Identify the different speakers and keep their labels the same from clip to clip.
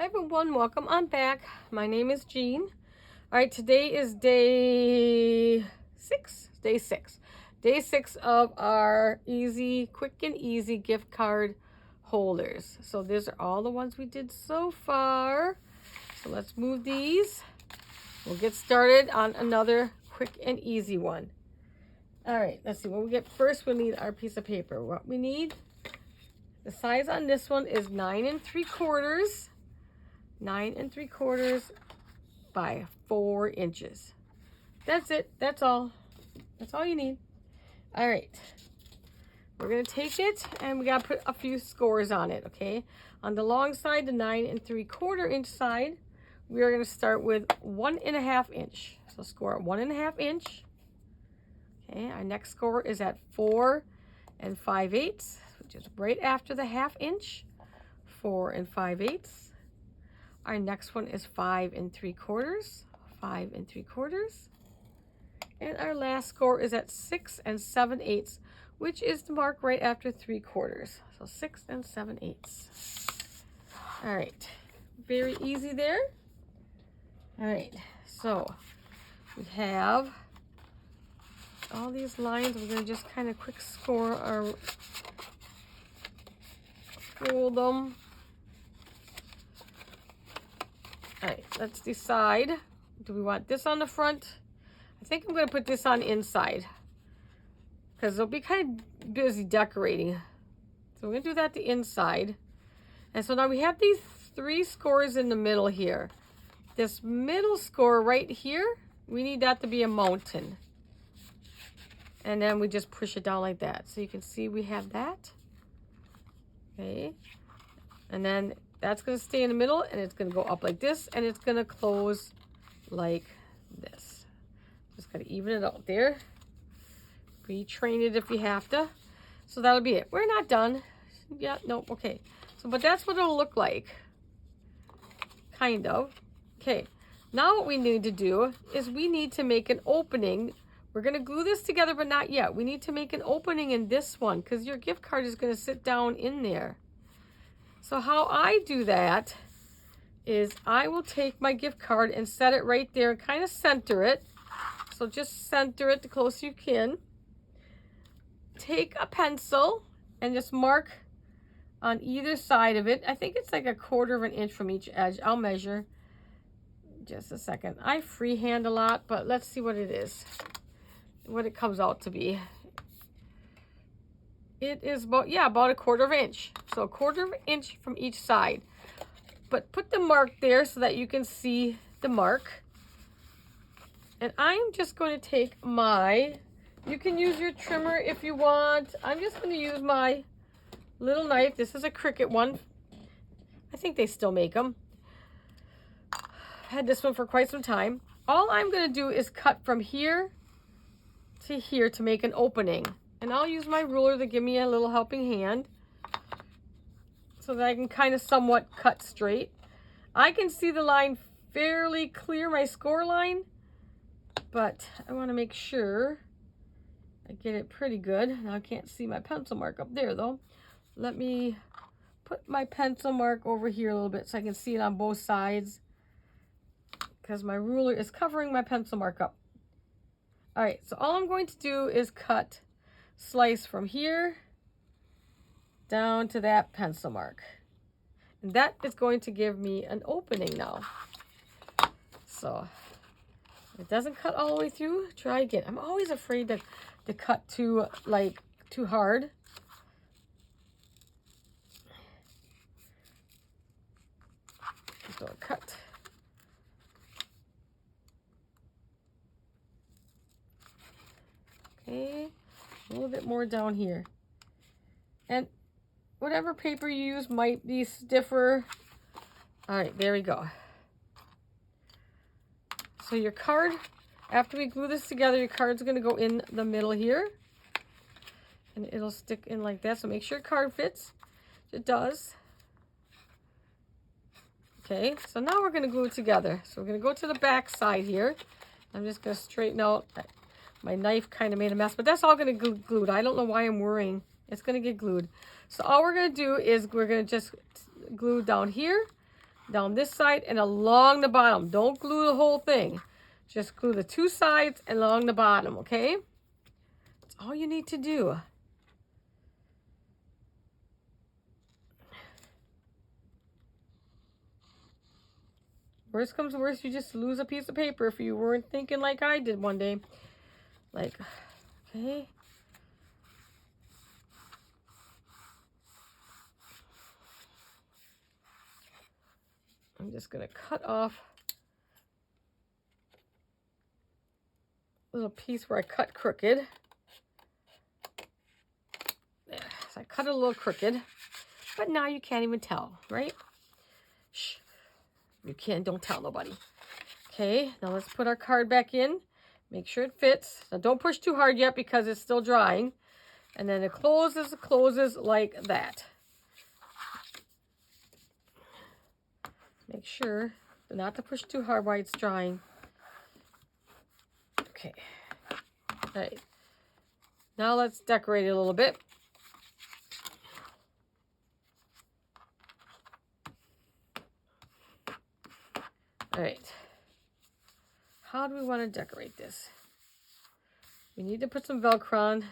Speaker 1: Hi everyone, welcome on back. My name is Jean. All right, today is day six. Day six of our quick and easy gift card holders. So these are all the ones we did so far. So let's move these. We'll get started on another quick and easy one. All right, let's see what we get first. We'll need our piece of paper. What we need, the size on this one is 9 3/4. 9 3/4 by 4 inches. That's it. That's all. That's all you need. All right. We're going to take it and we got to put a few scores on it, okay? On the long side, the 9 3/4 inch side, we are going to start with 1.5 inch. So score at 1.5 inch. Okay, our next score is at 4 5/8, which is right after the 1/2 inch. 4 5/8. Our next one is 5 3/4, 5 3/4. And our last score is at 6 7/8, which is the mark right after 3/4. So 6 7/8. All right, very easy there. All right, so we have all these lines. We're gonna just kind of quick score or fold them. All right, let's decide. Do we want this on the front? I think I'm going to put this on inside because they'll be kind of busy decorating. So we're going to do that the inside. And so now we have these 3 scores in the middle here. This middle score right here, we need that to be a mountain. And then we just push it down like that. So you can see we have that. Okay. And then that's going to stay in the middle, and it's going to go up like this, and it's going to close like this. Just got to even it out there. Retrain it if you have to. So that'll be it. We're not done. Yeah, nope, okay. So, but that's what it'll look like. Kind of. Okay, now what we need to do is we need to make an opening. We're going to glue this together, but not yet. We need to make an opening in this one because your gift card is going to sit down in there. So how I do that is I will take my gift card and set it right there and kind of center it. So just center it the closer you can. Take a pencil and just mark on either side of it. I think it's like 1/4 inch from each edge. I'll measure. Just a second. I freehand a lot, but let's see what it is. What it comes out to be. It is about, yeah, about 1/4 inch. So 1/4 inch from each side. But put the mark there so that you can see the mark. And I'm just going to take you can use your trimmer if you want. I'm just going to use my little knife. This is a Cricut one. I think they still make them. I've had this one for quite some time. All I'm going to do is cut from here to here to make an opening. And I'll use my ruler to give me a little helping hand so that I can kind of somewhat cut straight. I can see the line fairly clear, my score line, but I want to make sure I get it pretty good. Now I can't see my pencil mark up there though. Let me put my pencil mark over here a little bit so I can see it on both sides because my ruler is covering my pencil mark up. All right, so all I'm going to do is slice from here down to that pencil mark. And that is going to give me an opening now. So if it doesn't cut all the way through, try again. I'm always afraid to cut too hard. So cut. Okay. A little bit more down here. And whatever paper you use might be stiffer. All right, there we go. So your card, after we glue this together, your card's going to go in the middle here. And it'll stick in like that. So make sure your card fits. It does. Okay, so now we're going to glue it together. So we're going to go to the back side here. I'm just going to straighten out. My knife kind of made a mess, but that's all going to get glued. I don't know why I'm worrying. It's going to get glued. So all we're going to do is we're going to just glue down here down this side and along the bottom. Don't glue the whole thing. Just glue the 2 sides and along the bottom, okay? That's all you need to do. Worst comes to worst, you just lose a piece of paper if you weren't thinking like I did one day. Like, okay. I'm just going to cut off a little piece where I cut crooked. There. So I cut it a little crooked. But now you can't even tell, right? Shh. You can't, don't tell nobody. Okay, now let's put our card back in. Make sure it fits. Now don't push too hard yet because it's still drying. And then it closes like that. Make sure not to push too hard while it's drying. Okay. All right. Now let's decorate it a little bit. All right. How do we want to decorate this? We need to put some Velcro on.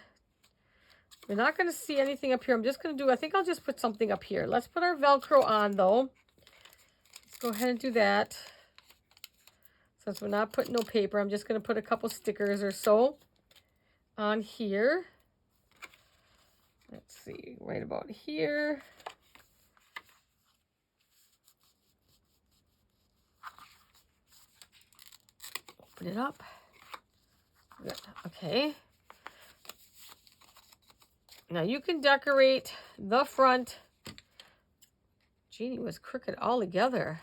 Speaker 1: We're not going to see anything up here. I'm just going to do, I think I'll just put something up here. Let's put our Velcro on though. Let's go ahead and do that. Since we're not putting no paper, I'm just going to put a couple stickers or so on here. Let's see, right about here. Open it up. Good. Okay. Now you can decorate the front. Jeannie was crooked all together.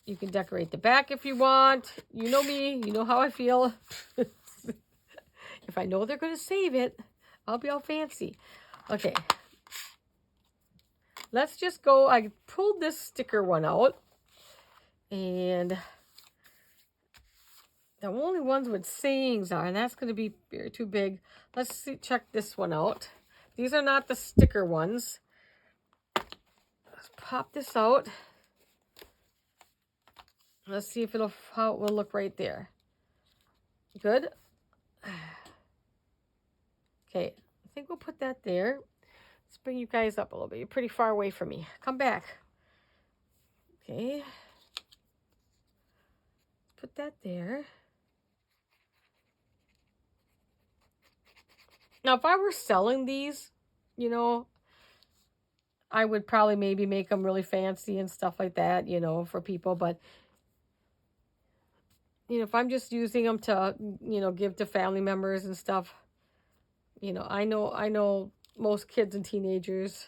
Speaker 1: You can decorate the back if you want. You know me. You know how I feel. If I know they're going to save it, I'll be all fancy. Okay. Let's just go. I pulled this sticker one out. And the only ones with sayings are, and that's going to be too big. Let's see, check this one out. These are not the sticker ones. Let's pop this out. Let's see if how it will look right there. Good. Okay, I think we'll put that there. Let's bring you guys up a little bit. You're pretty far away from me. Come back. Okay. Put that there. Now, if I were selling these, you know, I would probably maybe make them really fancy and stuff like that, you know, for people. But, you know, if I'm just using them to, you know, give to family members and stuff, you know, I know most kids and teenagers.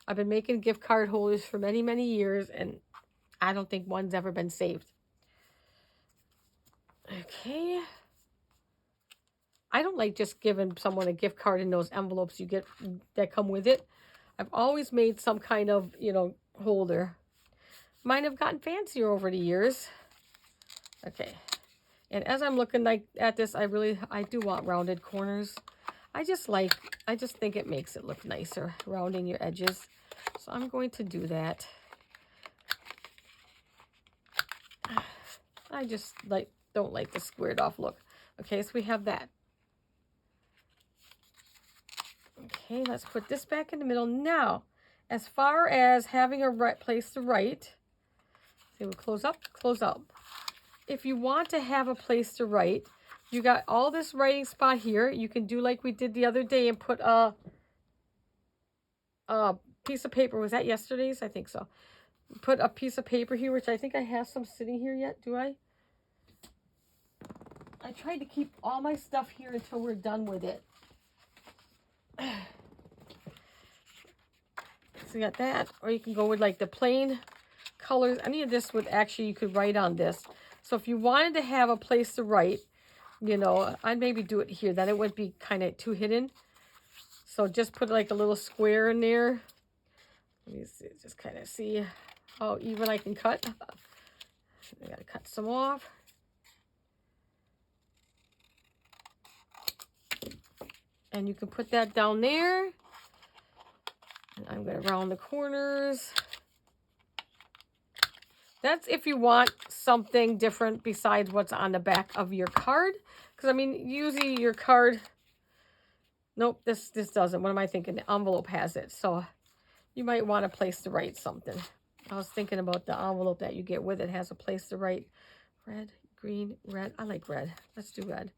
Speaker 1: I've been making gift card holders for many, many years, and I don't think one's ever been saved. Okay. I don't like just giving someone a gift card in those envelopes you get that come with it. I've always made some kind of, you know, holder. Mine have gotten fancier over the years. Okay. And as I'm looking at this, I do want rounded corners. I just think it makes it look nicer, rounding your edges. So I'm going to do that. I just don't like the squared off look. Okay, so we have that. Okay, let's put this back in the middle. Now, as far as having a place to write, see, we'll close up, close up. If you want to have a place to write, you got all this writing spot here. You can do like we did the other day and put a piece of paper. Was that yesterday's? I think so. Put a piece of paper here, which I think I have some sitting here yet. Do I? I tried to keep all my stuff here until we're done with it. So you got that, or you can go with like the plain colors. Any of this would actually, you could write on this. So if you wanted to have a place to write, you know, I'd maybe do it here. Then it wouldn't be kind of too hidden. So just put like a little square in there. Let me see, just kind of see how even I can cut. I gotta cut some off. And you can put that down there. And I'm gonna round the corners. That's if you want something different besides what's on the back of your card. Because, I mean, usually your card... Nope, this doesn't. What am I thinking? The envelope has it. So you might want a place to write something. I was thinking about the envelope that you get with it has a place to write. Red, green, red. I like red. Let's do red.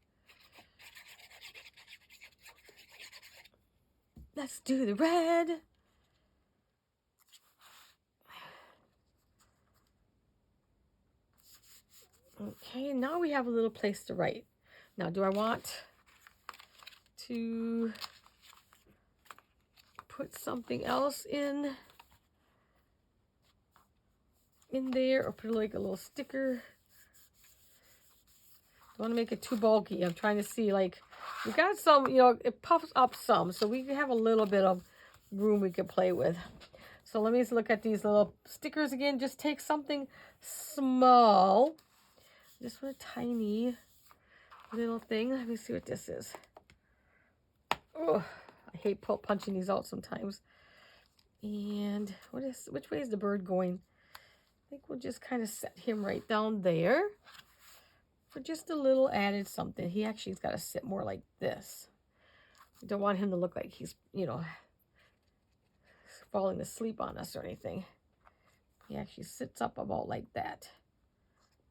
Speaker 1: Let's do the red. Okay, now we have a little place to write. Now, do I want to put something else in there, or put like a little sticker? Don't want to make it too bulky. I'm trying to see, like, we got some, you know, it puffs up some, so we have a little bit of room we could play with. So let me just look at these little stickers again. Just take something small. Just a tiny little thing. Let me see what this is. Oh, I hate punching these out sometimes. And which way is the bird going? I think we'll just kind of set him right down there for just a little added something. He actually's got to sit more like this. I don't want him to look like he's, you know, falling asleep on us or anything. He actually sits up about like that.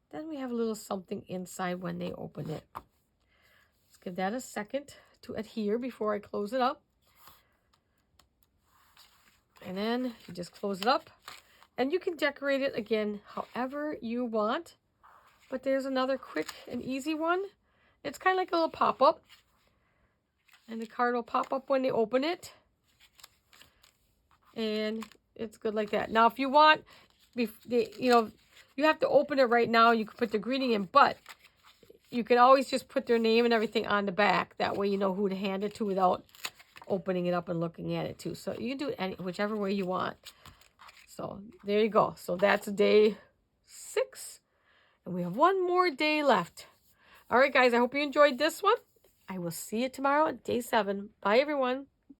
Speaker 1: Then we have a little something inside when they open it. Let's give that a second to adhere before I close it up. And then you just close it up. And you can decorate it again however you want. But there's another quick and easy one. It's kind of like a little pop-up. And the card will pop up when they open it. And it's good like that. Now, if you want, you know, you have to open it right now. You can put the greeting in, but you can always just put their name and everything on the back. That way you know who to hand it to without opening it up and looking at it too. So you can do it whichever way you want. So there you go. So that's day 6. And we have one more day left. All right, guys, I hope you enjoyed this one. I will see you tomorrow at day 7. Bye, everyone.